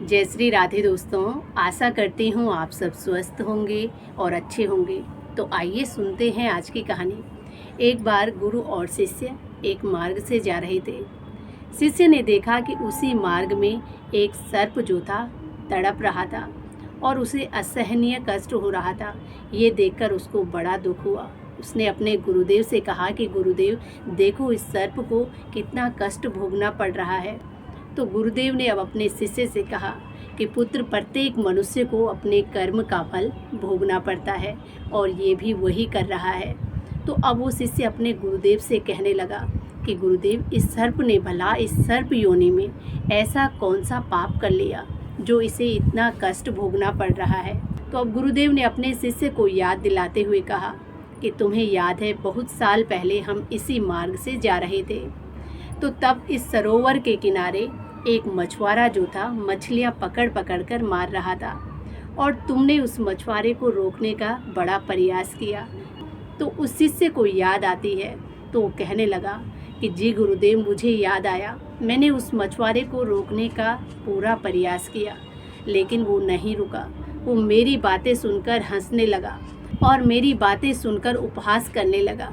जय श्री राधे दोस्तों। आशा करती हूँ आप सब स्वस्थ होंगे और अच्छे होंगे। तो आइए सुनते हैं आज की कहानी। एक बार गुरु और शिष्य एक मार्ग से जा रहे थे। शिष्य ने देखा कि उसी मार्ग में एक सर्प जो था तड़प रहा था और उसे असहनीय कष्ट हो रहा था। ये देखकर उसको बड़ा दुख हुआ। उसने अपने गुरुदेव से कहा कि गुरुदेव, देखो इस सर्प को कितना कष्ट भोगना पड़ रहा है। तो गुरुदेव ने अब अपने शिष्य से कहा कि पुत्र, प्रत्येक मनुष्य को अपने कर्म का फल भोगना पड़ता है और ये भी वही कर रहा है। तो अब वो शिष्य अपने गुरुदेव से कहने लगा कि गुरुदेव, इस सर्प ने भला इस सर्प योनि में ऐसा कौन सा पाप कर लिया जो इसे इतना कष्ट भोगना पड़ रहा है। तो अब गुरुदेव ने अपने शिष्य को याद दिलाते हुए कहा कि तुम्हें याद है, बहुत साल पहले हम इसी मार्ग से जा रहे थे। तो तब इस सरोवर के किनारे एक मछुआरा जो था मछलियाँ पकड़ पकड़ कर मार रहा था और तुमने उस मछुआरे को रोकने का बड़ा प्रयास किया। तो उस शिष्य को याद आती है तो वो कहने लगा कि जी गुरुदेव, मुझे याद आया, मैंने उस मछुआरे को रोकने का पूरा प्रयास किया लेकिन वो नहीं रुका। वो मेरी बातें सुनकर हंसने लगा और मेरी बातें सुनकर उपहास करने लगा।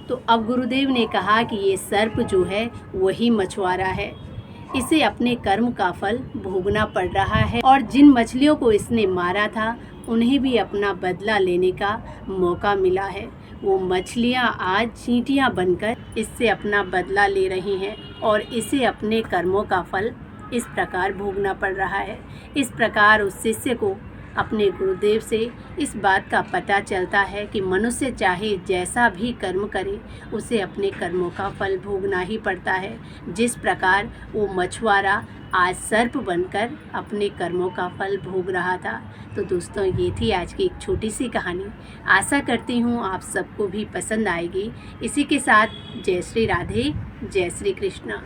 तो अब गुरुदेव ने कहा कि ये सर्प जो है वही मछुआरा है, इसे अपने कर्म का फल भोगना पड़ रहा है और जिन मछलियों को इसने मारा था उन्हें भी अपना बदला लेने का मौका मिला है। वो मछलियाँ आज चींटियाँ बनकर इससे अपना बदला ले रही हैं और इसे अपने कर्मों का फल इस प्रकार भोगना पड़ रहा है। इस प्रकार उस शिष्य को अपने गुरुदेव से इस बात का पता चलता है कि मनुष्य चाहे जैसा भी कर्म करे उसे अपने कर्मों का फल भोगना ही पड़ता है। जिस प्रकार वो मछुआरा आज सर्प बनकर अपने कर्मों का फल भोग रहा था। तो दोस्तों, ये थी आज की एक छोटी सी कहानी। आशा करती हूँ आप सबको भी पसंद आएगी। इसी के साथ जय श्री राधे, जय श्री कृष्णा।